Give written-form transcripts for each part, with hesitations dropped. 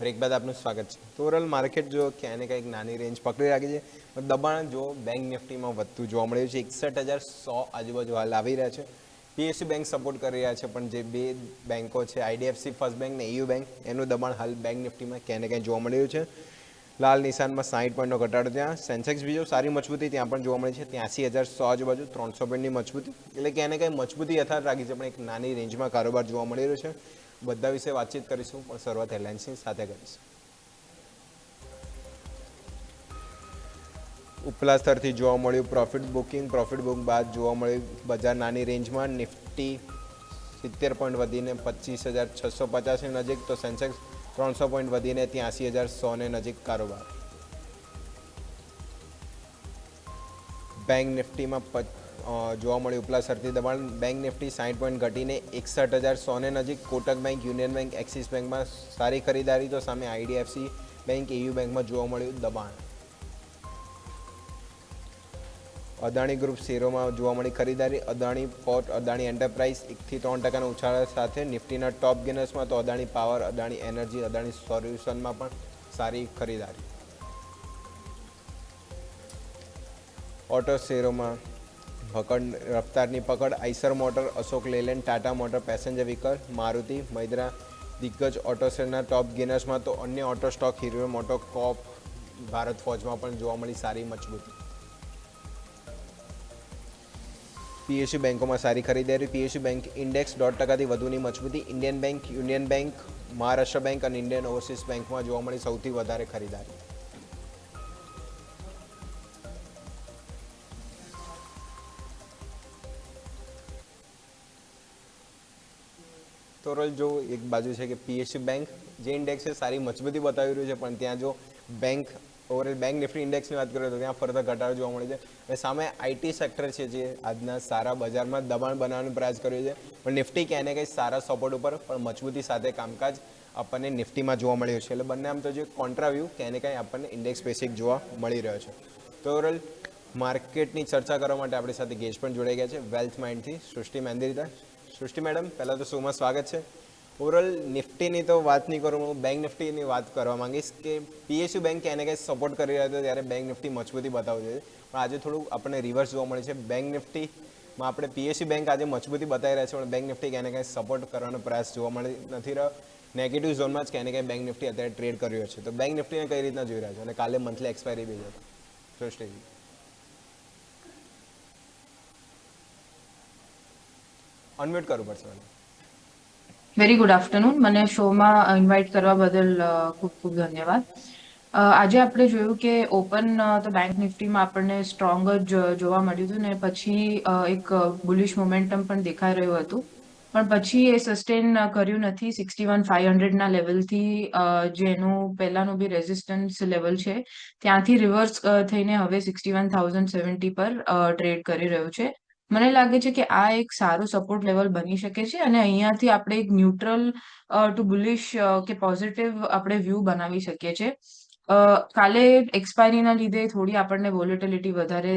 Break બાદ આપનું સ્વાગત છે. તો ઓવરઓલ માર્કેટ જો ક્યાંય ને કંઈક નાની રેન્જ પકડી રાખી છે, પણ દબાણ જો બેંક નિફ્ટીમાં વધતું જોવા મળ્યું છે. 61,100 આજુબાજુ હાલ આવી રહ્યા છે. પીએસયુ બેંક સપોર્ટ કરી રહ્યા છે, પણ જે બે બેંકો છે આઈડીએફસી ફર્સ્ટ બેંક ને EU બેંક, એનું દબાણ હાલ બેંક નિફ્ટીમાં ક્યાંય ને ક્યાંય જોવા મળી રહ્યું છે. લાલ નિશાનમાં 60 પોઈન્ટનો ઘટાડો. ત્યાં સેન્સેક્સ બીજો સારી મજબૂતી ત્યાં પણ જોવા મળી છે. 83,100 આજુબાજુ 300 પોઈન્ટની મજબૂતી, એટલે ક્યાંય ને ક્યાંય મજબૂતી યથાર્થ રાખી છે, પણ એક નાની રેન્જમાં કારોબાર જોવા મળી રહ્યો છે. બધા વિશે વાતચીત કરીશું, પણ શરૂઆત હેડલાઇન્સની સાથે કરીશું. ઉપલા સ્તરથી જોવા મળ્યું પ્રોફિટ બુક બાદ જોવા મળ્યું બજાર નાની રેન્જમાં. નિફ્ટી 70 પોઈન્ટ વધીને 25,650ની નજીક, તો સેન્સેક્સ 300 પોઈન્ટ વધીને 83,100 નજીક કારોબાર. બેંક નિફ્ટીમાં જોવા મળ્યું ઉપલા સ્તરથી દબાણ. બેંક નિફ્ટી 60 પોઈન્ટ ઘટીને 61,100 નજીક. Kotak bank, union bank, axis બેંકમાં સારી ખરીદારી, તો સામે આઈડીએફસી બેંક, EU બેંકમાં જોવા મળ્યું દબાણ. અદાણી ગ્રુપ શેરોમાં જોવા મળી ખરીદારી. અદાણી પોર્ટ, અદાણી એન્ટરપ્રાઇઝ 1-3% ઉછાળા સાથે નિફ્ટીના ટોપ ગેનર્સમાં, તો અદાણી પાવર, અદાણી એનર્જી, અદાણી સોલ્યુશનમાં પણ સારી ખરીદારી. ઓટો શેરોમાં રફતારની પકડ. Eicher motor, Ashok Leyland, Tata motor passenger vehicle, Maruti, Mahindra દિગ્ગજ ઓટો શેરના ટોપ ગેનર્સમાં, તો અન્ય auto stock Hero MotoCorp, Bharat ફોર્જમાં પણ જોવા મળી સારી મજબૂતી. પીએસયુ બેંકોમાં સારી ખરીદારી. પીએસયુ બેંક ઇન્ડેક્સ 1.5%થી વધુની મજબૂતી. Indian bank, union bank, Maharashtra bank અને ઇન્ડિયન ઓવરસીઝ બેંકમાં જોવા મળી સૌથી વધારે ખરીદારી. તો જો એક બાજુ છે કે પીએસયુ બેંક જે ઇન્ડેક્સ છે સારી મજબૂતી બતાવી રહ્યું છે, પણ ત્યાં જો બેંક ઓવરઓલ બેંક નિફ્ટી ઇન્ડેક્સની વાત કરીએ તો ત્યાં ફરતા ઘટાડો જોવા મળે છે. અને સામે આઈટી સેક્ટર છે જે આજના સારા બજારમાં દબાણ બનાવવાનો પ્રયાસ કર્યો છે, પણ નિફ્ટી ક્યાંય ને કંઈ સારા સપોર્ટ ઉપર પણ મજબૂતી સાથે કામકાજ આપણને નિફ્ટીમાં જોવા મળ્યું છે. એટલે બંને આમ તો જે કોન્ટ્રાવ્યૂ ક્યાંય ને કંઈ આપણને ઇન્ડેક્સ સ્પેસિફિક જોવા મળી રહ્યો છે. તો ઓવરઓલ માર્કેટની ચર્ચા કરવા માટે આપણી સાથે ગેસ્ટ પણ જોડાઈ ગયા છે વેલ્થ માઇન્ડથી સૃષ્ટિ મેંદીરતા. સૃષ્ટિ મેડમ, પહેલાં તો શોમાં સ્વાગત છે. ઓવરઓલ નિફ્ટીની તો વાત નહીં કરું, હું બેંક નિફ્ટીની વાત કરવા માંગીશ કે પીએસયુ બેંક ક્યાંય ને કંઈ સપોર્ટ કરી રહ્યા હતો ત્યારે બેંક નિફ્ટી મજબૂતી બતાવવું જોઈએ, પણ આજે થોડું આપણને રિવર્સ જોવા મળે છે. બેંક નિફ્ટીમાં આપણે પીએસયુ બેંક આજે મજબૂતી બતાવી રહ્યા છે, પણ બેંક નિફ્ટી ક્યાંય ને કંઈ સપોર્ટ કરવાનો પ્રયાસ જોવા મળી નથી રહ્યો. નેગેટિવ ઝોનમાં જ ક્યાંય ને કંઈ બેંક નિફ્ટી અત્યારે ટ્રેડ કરી રહ્યો છે. તો બેંક નિફ્ટીને કઈ રીતના જોઈ રહ્યા છે, અને કાલે મંથલી એક્સપાયરી બી છે. સૃષ્ટિજી અનમ્યુટ કરવું પડશે મને. Very good afternoon. મને શોમાં ઇન્વાઇટ કરવા બદલ ખૂબ ખૂબ ધન્યવાદ. આજે આપણે જોયું કે ઓપન તો બેંક નિફ્ટીમાં આપણને સ્ટ્રોંગ જ જોવા મળ્યું હતું ને પછી એક બુલિશ મોમેન્ટમ પણ દેખાઈ રહ્યું હતું, પણ પછી એ સસ્ટેન કર્યું નથી. 61,500ના લેવલથી જેનું પહેલાનું બી રેઝિસ્ટન્સ લેવલ છે ત્યાંથી રિવર્સ થઈને હવે 61,070 પર ટ્રેડ કરી રહ્યું છે. મને લાગે છે કે આ એક સારું સપોર્ટ લેવલ બની શકે છે, અને અહીંયાથી આપણે એક ન્યુટ્રલ ટુ બુલિશ કે પોઝિટિવ આપણે વ્યૂ બનાવી શકીએ છીએ. કાલે એક્સપાયરીના લીધે થોડી આપણને વોલેટિલિટી વધારે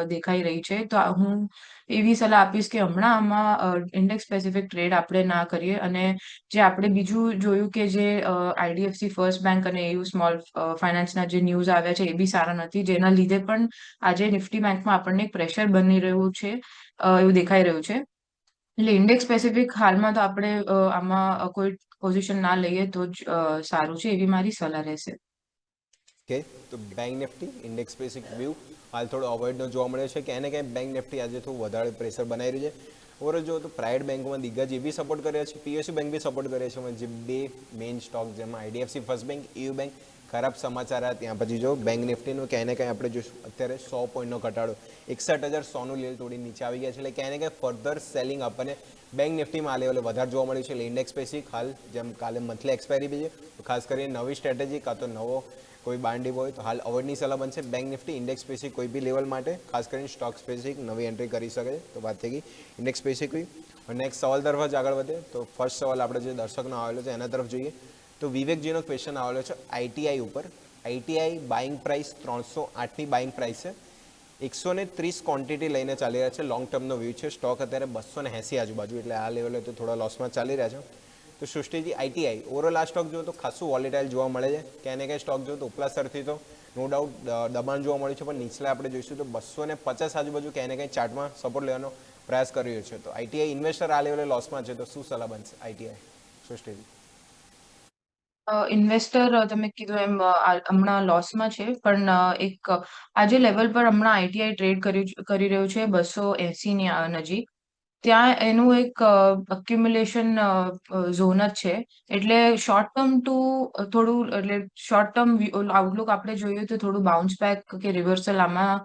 દેખાઈ રહી છે, તો હું એવી સલાહ આપીશ કે હમણાં આમાં ઇન્ડેક્સ સ્પેસિફિક ટ્રેડ આપણે ના કરીએ. અને જે આપણે બીજું જોયું કે જે આઈડીએફસી ફર્સ્ટ બેંક અને EU સ્મોલ ફાઇનાન્સના જે ન્યૂઝ આવ્યા છે એ બી સારા નથી, જેના લીધે પણ આજે નિફ્ટી બેંકમાં આપણને એક પ્રેશર બની રહ્યું છે એવું દેખાઈ રહ્યું છે. એટલે ઇન્ડેક્સ સ્પેસિફિક હાલમાં તો આપણે આમાં કોઈ પોઝિશન ના લઈએ તો જ સારું છે, એવી મારી સલાહ રહેશે. ઓકે, તો bank Nifty index specific view હાલ થોડો અવોઇડનો જોવા મળે છે. ક્યાંય ને ક્યાંય બેંક નિફ્ટી આજે થોડું વધારે પ્રેશર બનાવી રહ્યું છે. ઓવરઓલ જો તો પ્રાઇવેટ બેંકોમાં દિગ્ગજ એ બી સપોર્ટ કરે છે, પીએસયુ બેંક બી સપોર્ટ કરે છે. જે બે મેઇન સ્ટોક જેમાં IDFC first bank, EU bank ખરાબ સમાચાર આવ્યા ત્યાં પછી જો બેંક નિફ્ટીનું ક્યાંય ને ક્યાંય આપણે જોઈશું અત્યારે 100 પોઈન્ટનો ઘટાડો, 61,100નું લેવલ તોડી નીચે આવી ગયા છે. એટલે ક્યાંય ને ક્યાંય ફર્ધર સેલિંગ આપણને બેંક નિફ્ટીમાં આ લેવલે વધારે જોવા મળ્યું છે. એટલે ઇન્ડેક્સ સ્પેસિફિક હાલ જેમ કાલે મંથલી એક્સપાયરી બી છે, તો ખાસ કરીને નવી સ્ટ્રેટેજી કાં તો નવો કોઈ બાન્ડી હોય તો હાલ અવોઇડની સલાહ બનશે. બેંક નિફ્ટી ઇન્ડેક્સ સ્પેસિફિક કોઈ બી લેવલ માટે ખાસ કરીને સ્ટોક સ્પેસિફિક નવી એન્ટ્રી કરી શકે છે. તો વાત થઈ ગઈ ઇન્ડેક્સ સ્પેસિફિક. નેક્સ્ટ સવાલ તરફ જ આગળ વધે તો ફર્સ્ટ સવાલ આપણે જે દર્શકનો આવેલો છે એના તરફ જોઈએ તો વિવેકજીનો ક્વેશ્ચન આવેલો છે આઈટીઆઈ ઉપર. આઈટીઆઈ બાઇંગ પ્રાઇસ 308ની બાઇંગ પ્રાઇસ છે. 130 ક્વોન્ટિટી લઈને ચાલી રહ્યા છે. લોંગ ટર્મનો વ્યૂ છે. સ્ટોક અત્યારે 280 આજુબાજુ, એટલે આ લેવલે તો થોડા લોસમાં ચાલી રહ્યા છે. તો સૃષ્ટિજી આઈટીઆઈ ઓવરઓલ આ સ્ટોક જો તો ખાસું વોલેટાઇલ જોવા મળે છે, ક્યાંય ને ક્યાંય સ્ટોક જો તો ઉપલા સ્તરથી તો નો ડાઉટ દબાણ જોવા મળ્યું છે, પણ નીચલા આપણે જોઈશું તો 250 આજુબાજુ ક્યાંય ને ક્યાંય ચાર્ટમાં સપોર્ટ લેવાનો પ્રયાસ કરી રહ્યો છે. તો આઈટીઆઈ ઇન્વેસ્ટર આ લેવલે લોસમાં છે, તો શું સલાહ બનશે આઈટીઆઈ સૃષ્ટિજી? ઇન્વેસ્ટર તમે કીધું એમ હમણાં લોસમાં છે, પણ એક આજે લેવલ પર હમણાં આઈટીઆઈ ટ્રેડ કરી રહ્યું છે 280 ની નજીક. ત્યાં એનું એક અક્યુમ્યુલેશન ઝોન જ છે, એટલે શોર્ટ ટર્મ ટુ થોડું એટલે શોર્ટ ટર્મ આઉટલુક આપણે જોઈએ તો થોડું બાઉન્સ બેક કે રિવર્સલ આમાં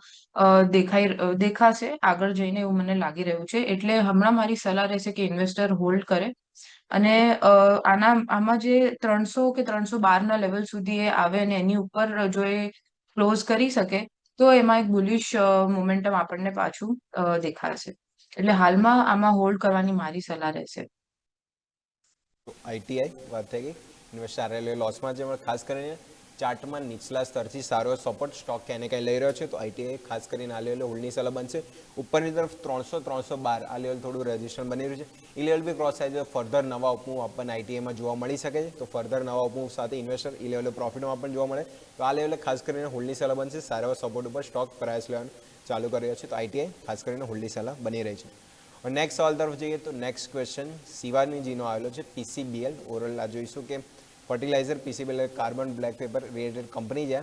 દેખાશે આગળ જઈને, એવું મને લાગી રહ્યું છે. એટલે હમણાં મારી સલાહ રહેશે કે ઇન્વેસ્ટર હોલ્ડ કરે અને આમાં જે 300 કે 312 ના લેવલ સુધી એ આવે અને એની ઉપર જો એ ક્લોઝ કરી શકે તો એમાં એક બુલિશ મોમેન્ટમ આપણને પાછું દેખાશે. એટલે હાલમાં આમાં હોલ્ડ કરવાની મારી સલાહ રહેશે. આઈટીઆઈ વાત થઈ ગઈ, ઇન્વેસ્ટર આ લેવલે લોસમાં છે, ખાસ કરીને ચાર્ટમાં નીચલા સ્તરથી સારો સપોર્ટ સ્ટોક ક્યાંય ને ક્યાંય લઈ રહ્યો છે, તો આઈટીઆઈ ખાસ કરીને આ લેવલે હોલ્ડની સલાહ બનશે. ઉપરની તરફ 300-312 આ લેવલ થોડું રેઝિસ્ટન્સ બની રહ્યું છે, એ લેવલ બી ક્રોસ થાય છે, ફર્ધર નવા અપમૂવ આપણને આઈટીઆઈમાં જોવા મળી શકે છે. તો ફર્ધર નવા અપમૂવ સાથે ઇન્વેસ્ટર એ લેવલે પ્રોફિટમાં પણ જોવા મળે, તો આ લેવલે ખાસ કરીને હોલ્ડની સલાહ બનશે. સારા એવા સપોર્ટ ઉપર સ્ટોક પ્રાઇસ લેવાનું ચાલુ કરી રહ્યો છે, તો આઈટીઆઈ ખાસ કરીને હોલ્ડની સલાહ બની રહી છે. નેક્સ્ટ સવાલ તરફ જઈએ તો નેક્સ્ટ ક્વેશ્ચન શિવાનીજીનો આવેલો છે, પીસીબીએલ ઓવરઓલ આ જોઈશું કે fertiliser PCBL carbon black paper related company છે,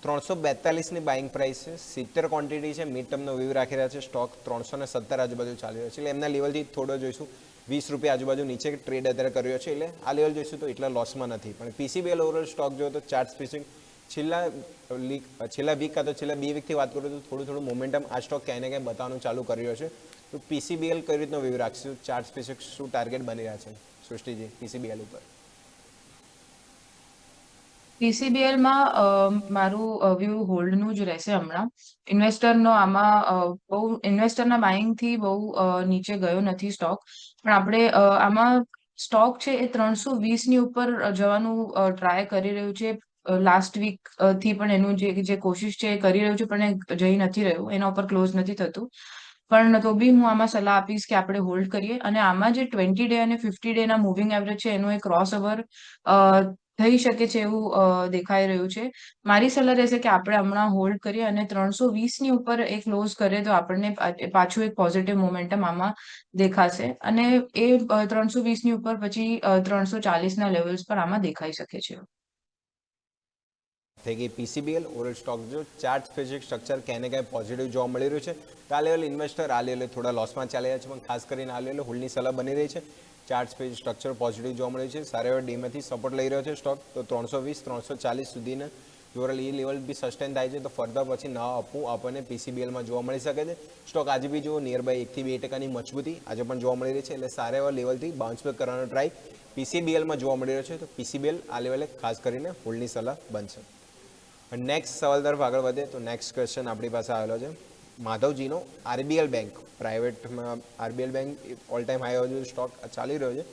342ની બાઇંગ પ્રાઇસ છે, 70 ક્વોન્ટિટી છે, મિડ ટર્મનો વ્યૂ રાખી રહ્યા છે, સ્ટોક 317 આજુબાજુ ચાલી રહ્યો છે, એટલે એમના લેવલથી થોડો જોઈશું 20 રૂપિયા આજુબાજુ નીચે ટ્રેડ અત્યારે કર્યો છે, એટલે આ લેવલ જોઈશું તો એટલા લોસમાં નથી. પણ પીસીબીએલ ઓવરઓલ સ્ટોક જો તો ચાર્ટ સ્પેસિફિક છેલ્લા વીક કાં તો છેલ્લા 2 વીકથી વાત કરું તો થોડું મોમેન્ટમ આ સ્ટોક ક્યાંય ને ક્યાંય બતાવવાનું ચાલુ કરી રહ્યો છે. તો પીસીબીએલ કઈ રીતનો વ્યૂ રાખશું, ચાર્ટ સ્પેસિફિક શું ટાર્ગેટ બની રહ્યા છે સૃષ્ટિજી પીસીબીએલ ઉપર? પીસીબીએલમાં મારું વ્યૂ હોલ્ડનું જ રહેશે હમણાં. ઇન્વેસ્ટરના બાઇંગથી બહુ નીચે ગયો નથી સ્ટોક, પણ આપણે આમાં સ્ટોક છે એ 320ની ઉપર જવાનું ટ્રાય કરી રહ્યું છે. લાસ્ટ વીક થી પણ એનું જે કોશિશ છે એ કરી રહ્યું છે, પણ એ જઈ નથી રહ્યું, એના ઉપર ક્લોઝ નથી થતું. પણ તો બી હું આમાં સલાહ આપીશ કે આપણે હોલ્ડ કરીએ, અને આમાં જે 20 ડે અને 50 ડેના મૂવિંગ એવરેજ છે એનું એક ક્રોસ ઓવર થઈ શકે છે એવું દેખાઈ રહ્યું છે. મારી સલાહ રહેશે કે આપણે હમણાં હોલ્ડ કરીએ અને 320ની ઉપર એ ક્લોઝ કરીએ તો આપણને પાછું એક પોઝિટિવ મોમેન્ટમ આમાં દેખાશે, અને એ 320ની ઉપર પછી 340ના લેવલ્સ પર આમાં દેખાઈ શકે છે. થઈ ગઈ પીસીબીએલ ઓવરઓલ સ્ટોક જો ચાર્ટ સ્પેસિફિક સ્ટ્રક્ચર ક્યાંય ને ક્યાંય પોઝિટિવ જોવા મળી રહ્યું છે, તો આ લેવલ ઇન્વેસ્ટર આ લેવલે થોડા લોસમાં ચાલી રહ્યા છે, પણ ખાસ કરીને આ લેવલે હોલ્ડની સલાહ બની રહી છે. ચાર્ટ સ્પેસિફિક સ્ટ્રક્ચર પોઝિટિવ જોવા મળ્યું છે, સારા એવા ડીમાંથી સપોર્ટ લઈ રહ્યો છે સ્ટોક, તો 320-340 સુધીના ઓવરઓલ એ લેવલ બી સસ્ટેન થાય છે, તો ફર્ધર પછી નવા અપવું આપણને પીસીબીએલમાં જોવા મળી શકે છે. સ્ટોક આજે બી જો નિયર બાય 1 થી 2% મજબૂતી આજે પણ જોવા મળી રહી છે, એટલે સારા એવા લેવલથી બાઉન્સ બેક કરવાનો ટ્રાય પીસીબીએલમાં જોવા મળી રહ્યો છે, તો પીસીબીએલ આ લેવલે ખાસ કરીને હોલ્ડની સલાહ બનશે. નેક્સ્ટ સવાલ તરફ આગળ વધે તો નેક્સ્ટ ક્વેશ્ચન આપણી પાસે આવેલો છે માધવજીનો, આરબીએલ બેંક પ્રાઇવેટમાં RBL bank all time high હજુ સ્ટોક ચાલી રહ્યો છે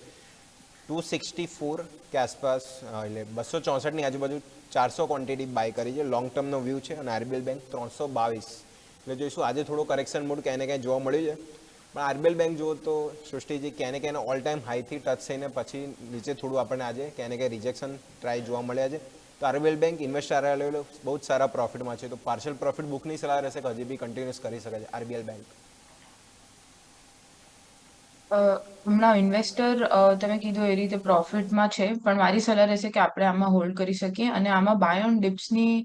264 કે આસપાસ, એટલે 264ની આજુબાજુ 400 ક્વોન્ટિટી બાય કરી છે, લોંગ ટર્મનો વ્યૂ છે, અને આરબીએલ બેંક 322, એટલે જોઈશું આજે થોડો કરેક્શન મોડ ક્યાંય ને ક્યાંય જોવા મળ્યું છે. પણ આરબીએલ બેંક જુઓ તો સૃષ્ટિજી ક્યાંય ને ક્યાંય ઓલ ટાઈમ હાઈથી ટચ થઈને પછી નીચે થોડું આપણને આજે ક્યાંય ને ક્યાંય રિજેક્શન ટ્રાય જોવા મળ્યા છે. તો આરબીએલ બેંક ઇન્વેસ્ટર આ લેવલે બહુ જ સારા પ્રોફિટમાં છે, તો પાર્શિયલ પ્રોફિટ બુકની સલાહ રહેશે કે હજી બી કન્ટિન્યુઅસ કરી શકે છે આરબીએલ બેંક? હમણાં ઇન્વેસ્ટર તમે કીધું એ રીતે પ્રોફિટમાં છે, પણ મારી સલાહ રહેશે કે આપણે આમાં હોલ્ડ કરી શકીએ, અને આમાં બાય ઓન ડિપ્સની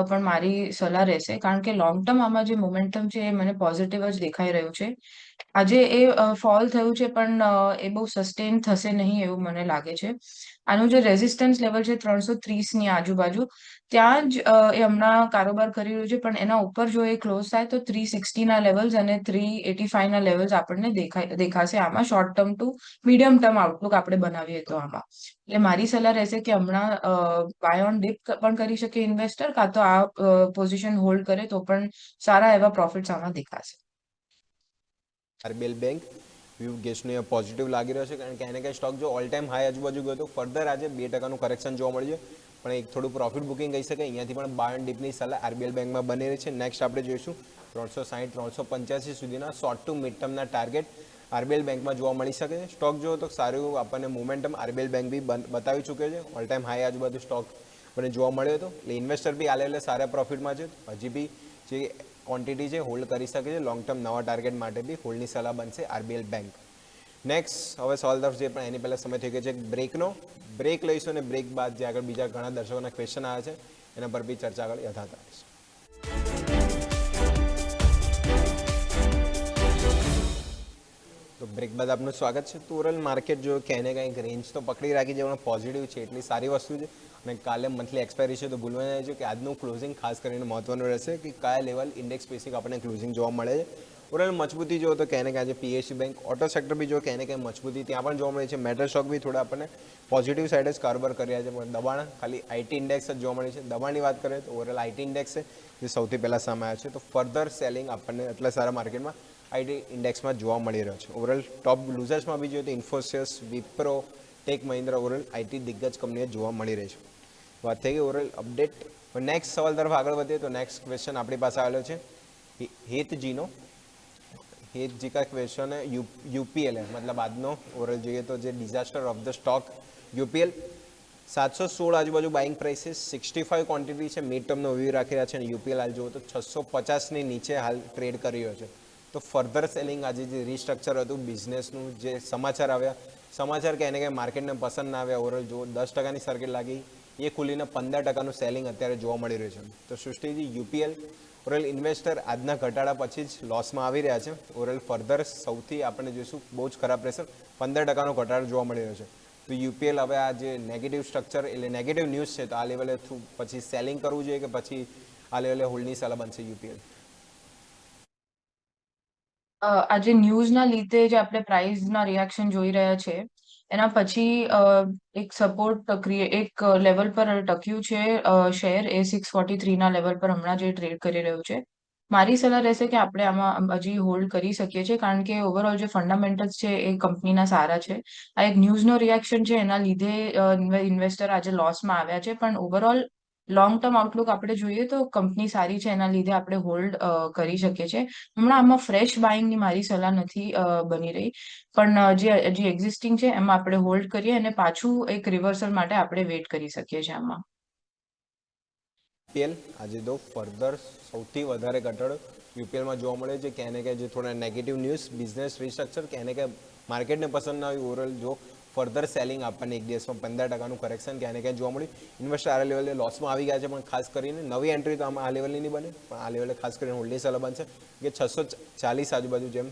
પણ મારી સલાહ રહેશે, કારણ કે લોંગ ટર્મ આમાં જે મોમેન્ટમ છે એ મને પોઝિટિવ જ દેખાઈ રહ્યું છે. આજે એ ફોલ થયું છે, પણ એ બહુ સસ્ટેન થશે નહીં એવું મને લાગે છે. આનું જે રેઝિસ્ટન્સ લેવલ છે 330ની આજુબાજુ, ત્યાં જ એ હમણાં કારોબાર કરી રહ્યું છે, પણ એના ઉપર જો એ ક્લોઝ થાય તો 360ના લેવલ્સ અને 385ના લેવલ્સ આપણને દેખાશે આમાં, short term to medium term Outlook આપણે બનાવીએ તો આમાં. એટલે મારી સલાહ રહેશે કે હમણાં બાય ઓન ડિપ પણ કરી શકે ઇન્વેસ્ટર, કાં તો આ પોઝિશન હોલ્ડ કરે તો પણ સારા એવા પ્રોફિટ્સ આમાં દેખાશે. આરબીએલ બેંક વ્યૂ ગેસનો પોઝિટિવ લાગી રહ્યો છે, કારણ કે એને કંઈ સ્ટોક જો ઓલ ટાઈમ હાઈ આજુબાજુ ગયો તો ફર્ધર આજે 2%નું કરેક્શન જોવા મળ્યું છે, પણ એક થોડું પ્રોફિટ બુકિંગ કહી શકાય, અહીંયાથી પણ બાય એન્ડ ડીપની સલાહ આરબીએલ બેંકમાં બની રહી છે. નેક્સ્ટ આપણે જોઈશું 360-385 સુધીના શોર્ટ ટુ મિડ ટર્મના ટાર્ગેટ આરબીએલ બેંકમાં જોવા મળી શકે છે. સ્ટોક જુઓ તો સારું આપણને મોમેન્ટમ આરબીએલ બેંક બી બતાવી ચૂક્યો છે. ઓલ ટાઈમ હાઈ આજુબાજુ સ્ટોક આપણને જોવા મળ્યો હતો. એટલે ઇન્વેસ્ટર બી આલે સારા પ્રોફિટમાં છે. હજી બી જે ક્વોન્ટિટી છે હોલ્ડ કરી શકે છે. લોંગ ટર્મ નવા ટાર્ગેટ માટે બી હોલ્ડની સલાહ બનશે આરબીએલ બેંક. નેક્સ્ટ હવે સવાલ તરફ જે પણ એની પહેલાં સમય થઈ ગયો છે બ્રેકનો. બ્રેક લઈશું અને બ્રેક બાદ જે આગળ બીજા ઘણા દર્શકોના ક્વેશ્ચન આવ્યા છે એના પર બી ચર્ચા આગળ યથાર્થ આવીશ. તો બ્રેક બાદ આપનું સ્વાગત છે. તો ઓવરઓલ માર્કેટ જો કે એને કંઈક રેન્જ તો પકડી રાખી છે પણ પોઝિટિવ છે એટલી સારી વસ્તુ છે. અને કાલે મંથલી એક્સપાયરી છે તો ભૂલવા જાય છે કે આજનું ક્લોઝિંગ ખાસ કરીને મહત્વનું રહેશે કે કયા લેવલ ઇન્ડેક્સ સ્પેસિફિક આપણને ક્લોઝિંગ જોવા મળે છે. ઓવરઓલ મજબૂતી જો તો કહે ને કે આજે પીએસયુ બેંક ઓટો સેક્ટર બી જો કહે ને કે મજબૂતી ત્યાં પણ જોવા મળે છે. મેટલ સ્ટોક બી થોડા આપણને પોઝિટિવ સાઇડ જ કારોબાર કર્યા છે પણ દબાણ ખાલી આઈટી ઇન્ડેક્સ જ જોવા મળે છે. દબાણની વાત કરીએ તો ઓવરઓલ આઈટી ઇન્ડેક્સ છે જે સૌથી પહેલાં સામે આવ્યો છે. તો ફર્ધર સેલિંગ આપણને એટલા સારા માર્કેટમાં આઈટી ઇન્ડેક્સમાં જોવા મળી રહ્યો છે. ઓવરઓલ ટોપ લૂઝર્સમાં બી જોઈએ તો Infosys, Wipro, tech Mahindra overall IT દિગ્ગજ કંપનીઓ જોવા મળી રહી છે. વાત થઈ ગઈ ઓવરઓલ અપડેટ. નેક્સ્ટ સવાલ તરફ આગળ વધીએ તો નેક્સ્ટ ક્વેશ્ચન આપણી પાસે આવેલો છે હેતજીનો. હેતજી કા ક્વેશ્ચન है यूपीएल है मतलब આજનો ઓવરઓલ જોઈએ તો જે disaster of the stock UPL 716 આજુબાજુ બાઇંગ પ્રાઇસીસ 65 ક્વોન્ટિટી છે. મિડ ટર્મનો વ્યૂ રાખી રહ્યા છે અને યુપીએલ હાલ જુઓ તો 650ની નીચે હાલ ટ્રેડ કરી રહ્યો છે. તો ફર્ધર સેલિંગ આજે જે રિસ્ટ્રક્ચર હતું બિઝનેસનું જે સમાચાર આવ્યા સમાચાર કે એને કંઈ માર્કેટને પસંદ ના આવ્યા ઓવરઓલ જુઓ 10%ની સર્કિટ લાગી એ ખુલીને 15%નું સેલિંગ અત્યારે જોવા મળી રહ્યું છે. તો સૃષ્ટિજી યુપીએલ ઓવરઓલ ઇન્વેસ્ટર આજના ઘટાડા પછી જ લોસમાં આવી રહ્યા છે. ઓવરઓલ ફર્ધર સૌથી આપણે જોઈશું બહુ જ ખરાબ પ્રેશર 15%નો ઘટાડો જોવા મળી રહ્યો છે. તો યુપીએલ હવે આ જે નેગેટિવ સ્ટ્રક્ચર એટલે નેગેટિવ ન્યૂઝ છે તો આ લેવલે પછી સેલિંગ કરવું જોઈએ કે પછી આ લેવલે હોલ્ડની સલાહ બનશે યુપીએલ? આજે ન્યૂઝના લીધે જે આપણે પ્રાઇસના રિએક્શન જોઈ રહ્યા છે એના પછી એક સપોર્ટ એક લેવલ પર ટક્યું છે શેર એ 643 ના લેવલ પર હમણાં જે ટ્રેડ કરી રહ્યું છે. મારી સલાહ રહેશે કે આપણે આમાં હજી હોલ્ડ કરી શકીએ છીએ કારણ કે ઓવરઓલ જે ફંડામેન્ટલ્સ છે એ કંપનીના સારા છે. આ એક ન્યૂઝનો રિએક્શન છે એના લીધે ઇન્વેસ્ટર આજે લોસમાં આવ્યા છે પણ ઓવરઓલ લોંગ ટર્મ આઉટલુક આપણે જોઈએ તો કંપની સારી છે એના લીધે આપણે હોલ્ડ કરી શકીએ છીએ. હમણાં આમાં ફ્રેશ બાઇંગની મારી સલાહ નથી બની રહી પણ જે એક્ઝિસ્ટિંગ છે એમાં આપણે હોલ્ડ કરીએ અને પાછું એક રિવર્સલ માટે આપણે વેઇટ કરી શકીએ છીએ આમાં. યુપીએલ આજે તો ફર્ધર સૌથી વધારે ઘટાડો યુપીએલમાં જોવા મળે છે. કે એને કે જે થોડા નેગેટિવ ન્યૂઝ બિઝનેસ રિસ્ટ્રક્ચર કે એને કે માર્કેટને પસંદ ના આવ્યું ઓવરઓલ જો ફર્ધર સેલિંગ આપણને એક દિવસમાં 15%નું કરેક્શન કે એને ક્યાંય જોવા મળ્યું. ઇન્વેસ્ટર આ લેવલે લોસમાં આવી ગયા છે પણ ખાસ કરીને નવી એન્ટ્રી તો આમાં આ લેવલની નહીં બને પણ આ લેવલે ખાસ કરીને હોલ્ડની સલાહ બનશે કે 640 આજુબાજુ જેમ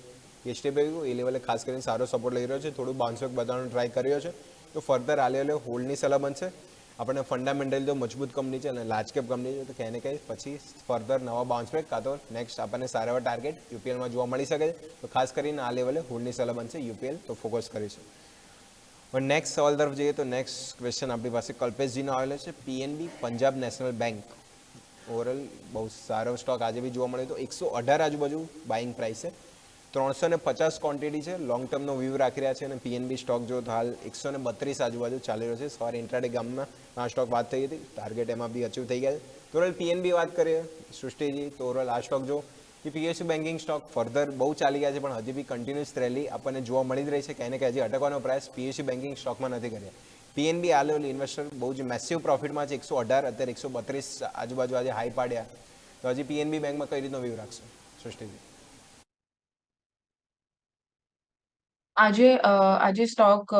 એસટીપી એ લેવલે ખાસ કરીને સારો સપોર્ટ લઈ રહ્યો છે. થોડું બાઉન્સબેક બતાવવાનો ટ્રાય કર્યો છે તો ફર્ધર આ લેવલે હોલ્ડની સલાહ બનશે. આપણને ફંડામેન્ટલ જો મજબૂત કંપની છે અને લાર્જ કેપ કંપની છે તો ક્યાંને કંઈ પછી ફર્ધર નવા બાઉન્સબેક કાં તો નેક્સ્ટ આપણને સારા એવા ટાર્ગેટ યુપીએલમાં જોવા મળી શકે છે. તો ખાસ કરીને આ લેવલે હોલ્ડની સલાહ બનશે યુપીએલ તો ફોકસ કરીશું. પણ નેક્સ્ટ સવાલ તરફ જઈએ તો નેક્સ્ટ ક્વેશ્ચન આપણી પાસે કલ્પેશજીનો આવેલો છે PNB Punjab national bank. Overall બહુ સારો સ્ટોક આજે બી જોવા મળ્યો તો 118 આજુબાજુ બાઇંગ પ્રાઇસ છે. 350 ક્વોન્ટિટી છે. લોંગ ટર્મનો વ્યૂ રાખી રહ્યા છે અને પીએનબી સ્ટોક જો તો હાલ 132 આજુબાજુ ચાલી રહ્યો છે. સવારે ઇન્ટ્રાડે ગામમાં આ સ્ટોક વાત થઈ હતી ટાર્ગેટ એમાં બી અચીવ થઈ ગયા છે. તો ઓવરઓલ પીએનબી વાત કરીએ સૃષ્ટિજી તો ઓવરઓલ આ સ્ટોક જો એ પીએસયુ બેન્કિંગ સ્ટોક ફર્ધર બહુ ચાલી ગયા છે પણ હજી બી કન્ટિન્યુઅસ રેલી આપણને જોવા મળી જ રહી છે. કે એને કે હજી અટકવાનો પ્રયાસ પીએસયુ બેન્કિંગ સ્ટોકમાં નથી કર્યા. પીએનબી આ લેવલ ઇન્વેસ્ટર બહુ જ મેસિવ પ્રોફિટમાં છે. 118 અત્યારે 132 આજુબાજુ આજે હાઈ પાડ્યા તો હજી પીએનબી બેંકમાં કઈ રીતનો વ્યૂ રાખશો સૃષ્ટિજી? આજે સ્ટોક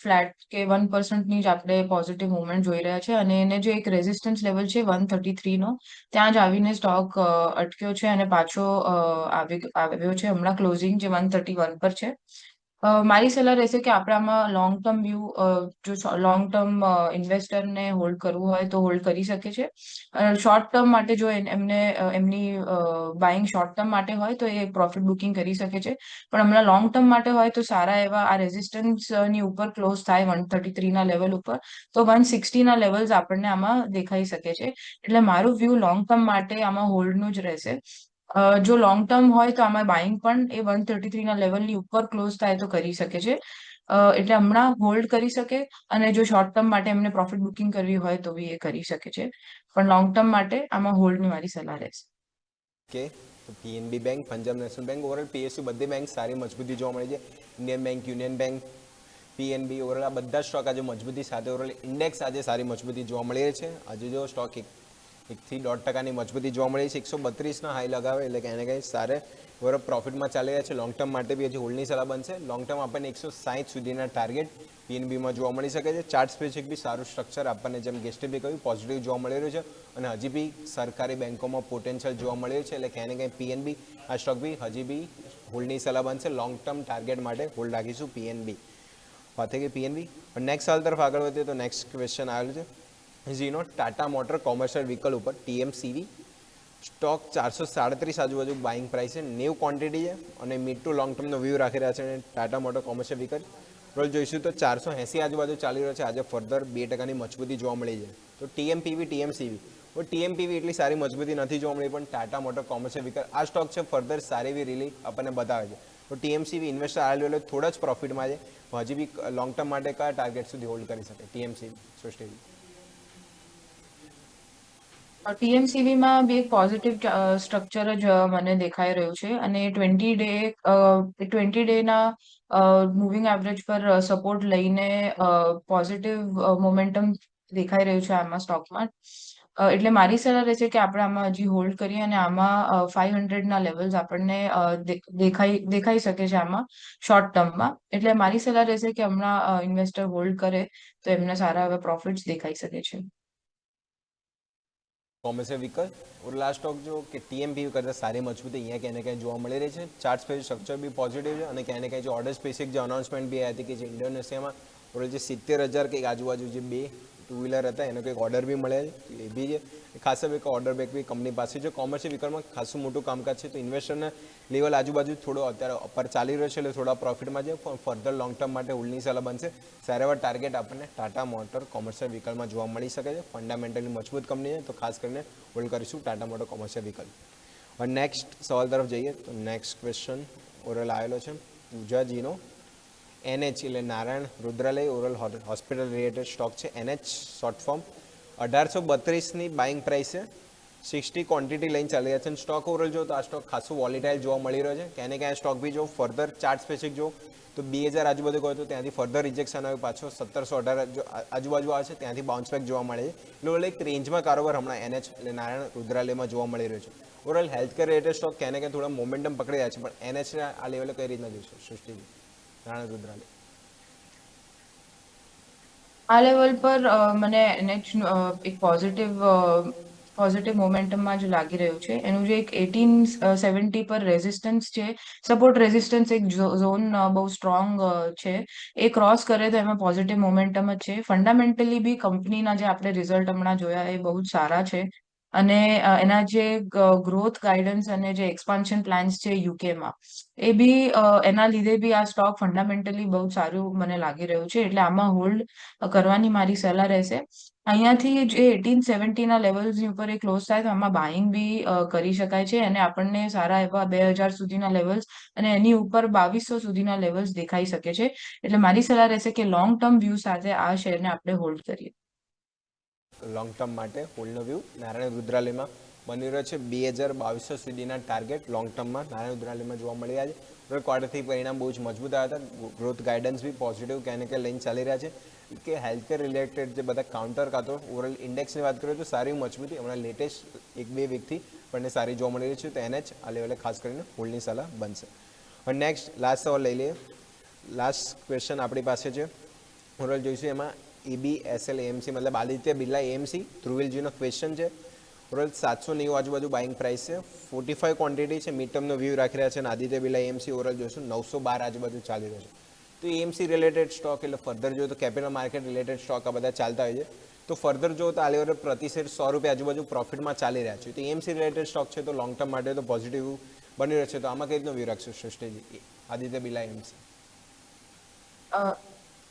ફ્લેટ કે 1% જ આપણે પોઝિટિવ મુવમેન્ટ જોઈ રહ્યા છે અને એને જે એક રેઝિસ્ટન્સ લેવલ છે 133 નો ત્યાં જ આવીને સ્ટોક અટક્યો છે અને પાછો આવ્યો છે હમણાં ક્લોઝિંગ જે 131 પર છે. મારી સલાહ રહેશે કે આપણે આમાં લોંગ ટર્મ વ્યૂ જો લોંગ ટર્મ ઇન્વેસ્ટરને હોલ્ડ કરવું હોય તો હોલ્ડ કરી શકે છે. શોર્ટ ટર્મ માટે જો એમની બાઇંગ શોર્ટ ટર્મ માટે હોય તો એ પ્રોફિટ બુકિંગ કરી શકે છે પણ હમણાં લોંગ ટર્મ માટે હોય તો સારા એવા આ રેઝિસ્ટન્સની ઉપર ક્લોઝ થાય 133 ના લેવલ ઉપર તો 160 ના લેવલ્સ આપણને આમાં દેખાઈ શકે છે. એટલે મારું વ્યૂ લોંગ ટર્મ માટે આમાં હોલ્ડનું જ રહેશે. જો લોંગ ટર્મ હોય તો આમાં બાઇંગ પણ એ 133 ના લેવલની ઉપર ક્લોઝ થાય તો કરી શકે છે. એટલે હમણાં હોલ્ડ કરી શકે અને જો શોર્ટ ટર્મ માટે એમને પ્રોફિટ બુકિંગ કરવી હોય તો બી એ કરી શકે છે પણ લોંગ ટર્મ માટે આમાં હોલ્ડની મારી સલાહ રહેશે. ઓકે તો PNB bank, Punjab national bank, overall PSU બધી બેંક સારી મજબૂતી જોવા મળી છે. Indian bank, union bank, PNB, overall આ બધા સ્ટોક આજે મજબૂતી સાથે, ઓવરઓલ ઇન્ડેક્સ આજે સારી મજબૂતી જોવા મળી રહી છે. આજે જો સ્ટોક 1 થી 1.5% મજબૂતી જોવા મળી છે. 132ના હાઈ લગાવે એટલે કે એને કંઈ સારે ઓવરઓલ પ્રોફિટમાં ચાલી રહ્યા છે. લોંગ ટર્મ માટે બી હજી હોલ્ડની સલાહ બનશે. લોંગ ટર્મ આપણને 160 સુધીના ટાર્ગેટ પીએનબીમાં જોવા મળી શકે છે. ચાર્ટ સ્પેસિફિક બી સારું સ્ટ્રક્ચર આપણને જેમ ગેસ્ટે બી કહ્યું પોઝિટિવ જોવા મળી રહ્યું છે અને હજી બી સરકારી બેંકોમાં પોટેન્શિયલ જોવા મળી રહ્યું છે. એટલે ક્યાંય ને ક્યાંય પીએનબી આ સ્ટોક બી હજી બી હોલ્ડની સલાહ બનશે. લોંગ ટર્મ ટાર્ગેટ માટે હોલ્ડ રાખીશું પીએનબી. વાત થઈ ગઈ પીએનબી. પણ નેક્સ્ટ સવાલ તરફ આગળ વધીએ તો નેક્સ્ટ ક્વેશ્ચન આવેલું છે ઝીનો ટાટા મોટર કોમર્શિયલ વ્હીકલ ઉપર ટીએમસીવી સ્ટોક 437 આજુબાજુ બાઇંગ પ્રાઇસ છે. 90 ક્વોન્ટિટી છે અને મિડ ટુ લોંગ ટર્મનો વ્યૂ રાખી રહ્યા છે. અને ટાટા મોટર કોમર્શિયલ વ્હીકલ રોલ જોઈશું તો 480 આજુબાજુ ચાલી રહ્યો છે. આજે ફર્ધર 2% મજબૂતી જોવા મળી છે. તો ટીએમપીવી, ટીએમસીવી ટીએમપીવી એટલી સારી મજબૂતી નથી જોવા મળી, પણ ટાટા મોટર કોમર્શિયલ વ્હીકલ આ સ્ટોક છે ફર્ધર સારી એવી રીલી આપણને બતાવે છે. તો ટીએમસીવી ઇન્વેસ્ટર આ લેવલે થોડા જ પ્રોફિટમાં છે. હજી બી લોંગ ટર્મ માટે કયા ટાર્ગેટ સુધી હોલ્ડ કરી શકે ટીએમસીવી સૃષ્ટિજી? ટીએમસીવીમાં બી એક પોઝિટિવ સ્ટ્રક્ચર જ મને દેખાઈ રહ્યું છે અને 20 ડેના મૂવિંગ એવરેજ પર સપોર્ટ લઈને પોઝિટિવ મોમેન્ટમ દેખાઈ રહ્યું છે આમાં સ્ટોકમાં. એટલે મારી સલાહ રહેશે કે આપણે આમાં હજી હોલ્ડ કરીએ અને આમાં 500ના લેવલ્સ આપણને દેખાઈ શકે છે આમાં શોર્ટ ટર્મમાં. એટલે મારી સલાહ રહેશે કે હમણાં ઇન્વેસ્ટર હોલ્ડ કરે તો એમને સારા એવા પ્રોફિટ્સ દેખાઈ શકે છે. કોમર્શિયલ વ્હીકલ और लास्ट स्टॉक जो कि टीएमपी કરતાં સારી મજબૂતી અહીંયા ક્યાંય ને ક્યાંય જોવા મળી રહી છે. Chart specific structure B positive છે અને ક્યાંય ને ક્યાંય જે ઓર્ડર સ્પેસિફિક જે અનાઉન્સમેન્ટ બી આવી હતી કે જે ઇન્ડોનેશિયામાં ઓરલ જે 70,000 કંઈક આજુબાજુ જે 2 ટુ વ્હીલર હતા એનો કંઈક ઓર્ડર બી મળેલ એ બી છે. ખાસા એક ઓર્ડર બેક બી કંપની પાસે છે. કોમર્શિયલ વ્હીકલમાં ખાસું મોટું કામકાજ છે. તો ઇન્વેસ્ટરના લેવલ આજુબાજુ થોડો અત્યારે અપર ચાલી રહ્યો છે એટલે થોડા પ્રોફિટમાં છે. પણ ફર્ધર લોંગ ટર્મ માટે હોલ્ડની સલાહ બનશે. સારા એવા ટાર્ગેટ આપણને ટાટા મોટર કોમર્શિયલ વ્હીકલમાં જોવા મળી શકે છે. ફંડામેન્ટલી મજબૂત કંપની છે તો ખાસ કરીને હોલ્ડ કરીશું ટાટા મોટર કોમર્શિયલ વ્હીકલ. અને નેક્સ્ટ સવાલ તરફ જઈએ તો નેક્સ્ટ ક્વેશ્ચન ઓરલ આવેલો છે પૂજાજીનો. એનએચ એટલે નારાયણ રુદ્રાલય ઓરલ હોસ્પિટલ રિલેટેડ સ્ટોક છે. એનએચ શોર્ટ ફોર્મ 1832ની બાઇંગ પ્રાઇસ છે. 60 ક્વોન્ટિટી લઈને ચાલી રહ્યા છે. અને સ્ટોક ઓવરઓલ જો તો આ સ્ટોક ખાસું વોલેટાઇલ જોવા મળી રહ્યો છે. ક્યાંય ને ક્યાંય સ્ટોક બી જો ફર્ધર ચાર્ટ સ્પેસિફિક જો તો 2000 આજુબાજુ ગયો તો ત્યાંથી ફર્ધર રિજેક્શન આવ્યું, પાછો 1718 આજુબાજુ આવે છે ત્યાંથી બાઉન્સ બેક જોવા મળે છે. એટલે એક રેન્જમાં કારોબાર હમણાં એનએચ એટલે નારાયણ રુદ્રાલયમાં જોવા મળી રહ્યો છે. ઓવરઓલ હેલ્થકેર રિલેટેડ સ્ટોક ક્યાંય ને ક્યાંય થોડા મોમેન્ટમ પકડી રહ્યા છે, પણ એનએચ આ લેવલે કઈ રીતના જોઈશે સૃષ્ટિજી નારાયણ રુદ્રાલય? આ લેવલ પર મને એક પોઝિટિવ મોમેન્ટમમાં જ લાગી રહ્યું છે. એનું જે એક 1870 પર રેઝિસ્ટન્સ છે, સપોર્ટ રેઝિસ્ટન્સ એક ઝોન બહુ સ્ટ્રોંગ છે. એ ક્રોસ કરે તો એમાં પોઝિટિવ મોમેન્ટમ જ છે. ફંડામેન્ટલી બી કંપનીના જે આપણે રિઝલ્ટ હમણાં જોયા એ બહુ જ સારા છે અને એના જે ગ્રોથ ગાઈડન્સ અને જે એક્સપાન્શન પ્લાન્સ છે યુકેમાં એ બી એના લીધે બી આ સ્ટોક ફંડામેન્ટલી બહુ સારું મને લાગી રહ્યું છે. એટલે આમાં હોલ્ડ કરવાની મારી સલાહ રહેશે. અહીંયાથી જે 1870ના લેવલ્સની ઉપર એ ક્લોઝ થાય તો આમાં બાઇંગ બી કરી શકાય છે અને આપણને સારા એવા 2000 સુધીના લેવલ્સ અને એની ઉપર 2200 સુધીના લેવલ્સ દેખાઈ શકે છે. એટલે મારી સલાહ રહેશે કે લોંગ ટર્મ વ્યૂ સાથે આ શેરને આપણે હોલ્ડ કરીએ. લોંગ ટર્મ માટે હોલ્ડનો વ્યૂ નારાયણ રુદ્રાલયમાં બની રહ્યો છે. 2200 સુધીના ટાર્ગેટ લોંગ ટર્મમાં નારાયણ રુદ્રાલયમાં જોવા મળી રહ્યા છે. ક્વાર્ટરથી પરિણામ બહુ જ મજબૂત આવ્યા હતા. ગ્રોથ ગાઈડન્સ બી પોઝિટિવ ક્યાંય ને ક્યાંય લઈને ચાલી રહ્યા છે કે હેલ્થકેર રિલેટેડ જે બધા કાઉન્ટર કાં તો ઓવરઓલ ઇન્ડેક્સની વાત કરીએ તો સારી મજબૂતી હમણાં લેટેસ્ટ 1-2 વીકથી આપણને સારી જોવા મળી રહી છે. તો એને જ આ લેવલે ખાસ કરીને હોલ્ડની સલાહ બનશે. અને નેક્સ્ટ લાસ્ટ સવાલ લઈ લઈએ. લાસ્ટ ક્વેશ્ચન આપણી પાસે છે ઓવરઓલ જોઈશું એમાં EBSL AMC મતલબ આદિત્ય બિરલા AMC ધ્રુવીલજીનો ક્વેશ્ચન છે. ઓવરઓલ 790 આજુબાજુ બાઇંગ પ્રાઇસ છે. 45 ક્વોન્ટિટી છે. મિડ ટર્મનો વ્યૂ રાખી રહ્યા છે અને આદિત્ય બિરલા AMC ઓવરઓલ જોઈશું 912 આજુબાજુ ચાલી રહ્યો છે. તો AMC રિલેટેડ સ્ટોક એટલે ફર્ધર જો તો કેપિટલ માર્કેટ રિલેટેડ સ્ટોક આ બધા ચાલતા હોય છે. તો ફર્ધર જો તો આ લેવલે પ્રતિ શેર 100 રૂપિયા આજુબાજુ પ્રોફિટમાં ચાલી રહ્યા છે. તો AMC રિલેટેડ સ્ટોક છે તો લોંગ ટર્મ માટે તો પોઝિટિવ બની રહ્યો છે. તો આમાં કઈ રીતનો વ્યૂ રાખશો સૃષ્ટિજી આદિત્ય બિરલા AMC?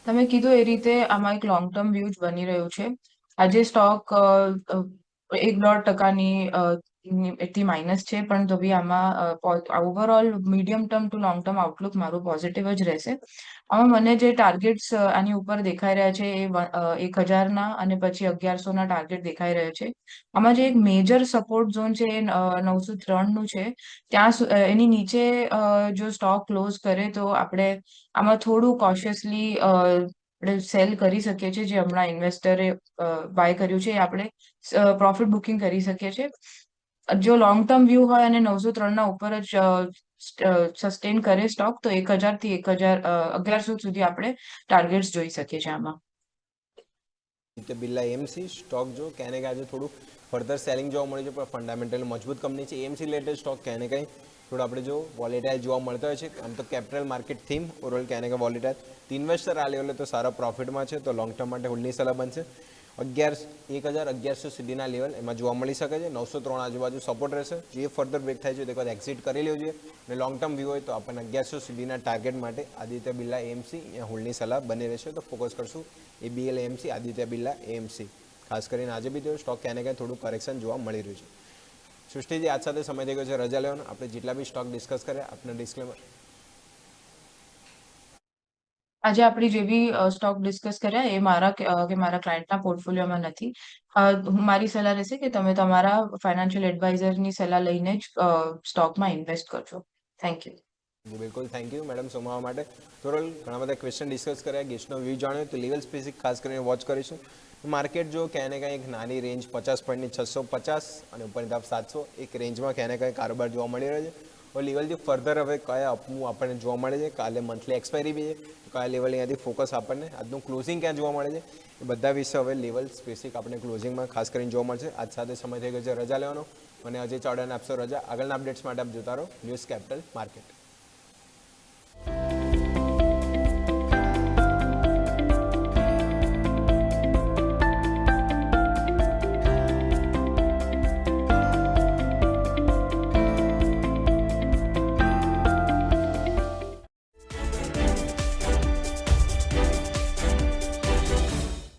તમે કીધું એ રીતે આમાં એક લોંગ ટર્મ વ્યૂ જ બની રહ્યું છે. આજે સ્ટોક 1-1.5%ની એટલી માઇનસ છે, પણ તો બી આમાં overall medium term to long term outlook મારું પોઝિટિવ જ રહેશે. આમાં મને જે ટાર્ગેટ્સ આની ઉપર દેખાઈ રહ્યા છે એ 1000ના અને પછી 1100ના ટાર્ગેટ દેખાઈ રહ્યો છે. આમાં જે એક મેજર સપોર્ટ ઝોન છે એ 903નું છે. એની નીચે જો સ્ટોક ક્લોઝ કરે તો આપણે આમાં થોડું કોશિયસલી આપણે સેલ કરી શકીએ છીએ. જે હમણાં ઇન્વેસ્ટરે બાય કર્યું છે એ આપણે પ્રોફિટ બુકિંગ કરી શકીએ છીએ. જો લોંગ ટર્મ વ્યૂ હોય અને 903ના ઉપર જ સસ્ટેન કરે સ્ટોક તો 1000 થી 1100 સુધી આપણે ટાર્ગેટ્સ જોઈ શકીએ છીએ આમાં. બિરલા એએમસી સ્ટોક જો ક્યાં ને ક્યાં આજે થોડું ફર્ધર સેલિંગ જોવા મળ્યું છે, પણ ફંડામેન્ટલ મજબૂત કંપની છે. એએમસી રિલેટેડ સ્ટોક ક્યાં ને ક્યાંય થોડું આપણે જો વોલેટાઇલ જોવા મળતા હોય છે. આમ તો કેપિટલ માર્કેટ થીમ ઓવરઓલ ક્યાં ને ક્યાં વોલેટાઇલ, ઇન્વેસ્ટર આ લેવલે તો સારા પ્રોફિટમાં છે, તો લોંગ ટર્મ માટે હોલ્ડની સલાહ બનશે. 1100 સુધીના લેવલ એમાં જોવા મળી શકે છે. 903 આજુબાજુ સપોર્ટ રહેશે. જે ફર્ધર બ્રેક થાય છે તે વખત એક્ઝિટ કરી લેવું જોઈએ, અને લોંગ ટર્મ વ્યૂ હોય તો આપણને 1100 સુધીના ટાર્ગેટ માટે આદિત્ય બિરલા એએમસી અહીંયા હોલ્ડની સલાહ બની રહેશે. તો ફોકસ કરશું ABL AMC, Aditya Birla AMC. ખાસ કરીને આજે બી તો સ્ટોક ક્યાં ને ક્યાં થોડું કરેક્શન જોવા મળી રહ્યું છે. સૃષ્ટિજી, આજ સાથે સમય થઈ ગયો છે રજા લેવાનો. આપણે જેટલા બી સ્ટોક ડિસ્કસ કર્યા આપણે ડિસ્ક્લેમર. આજે આપણે જે બી સ્ટોક ડિસ્કસ કર્યા એ મારા કે મારા ક્લાયન્ટના પોર્ટફોલિયોમાં નથી. મારી સલાહ રહેશે કે તમે તમારા ફાઇનાન્શિયલ એડવાઇઝરની સલાહ લઈને જ સ્ટોકમાં ઇન્વેસ્ટ કરજો. Thank you. જી બિલકુલ, થેન્ક યુ મેડમ સોમાવા માટે. થોડો ઘણા બધા ક્વેશ્ચન ડિસ્કસ કર્યા, ગેસ્ટનો વ્યૂ જાણ્યો, તો લેવલ સ્પેસિફિક ખાસ કરીને વોચ કરીશું. માર્કેટ જો ક્યાં ને ક્યાં એક નાની રેન્જ 50 પોઈન્ટની 650 અને ઉપરની તરફ 700 એક રેન્જમાં ક્યાં ને ક્યાં કારોબાર જોવા મળી રહ્યો છે. હવે લેવલથી ફર્ધર હવે કયા અપમૂવ આપણને જોવા મળે છે, કાલે મંથલી એક્સપાયરી બી છે, કયા લેવલ અહીંયાથી ફોકસ આપણને આજનું ક્લોઝિંગ ક્યાં જોવા મળે છે, એ બધા વિશે હવે લેવલ સ્પેસિફિક આપણે ક્લોઝિંગમાં ખાસ કરીને જોવા મળશે. આજ સાથે સમય થઈ ગયો છે રજા લેવાનો, અને અજય ચાવડાને આપશો રજા. આગળના અપડેટ્સ માટે આપ જોતા રહો ન્યૂઝ કેપિટલ માર્કેટ.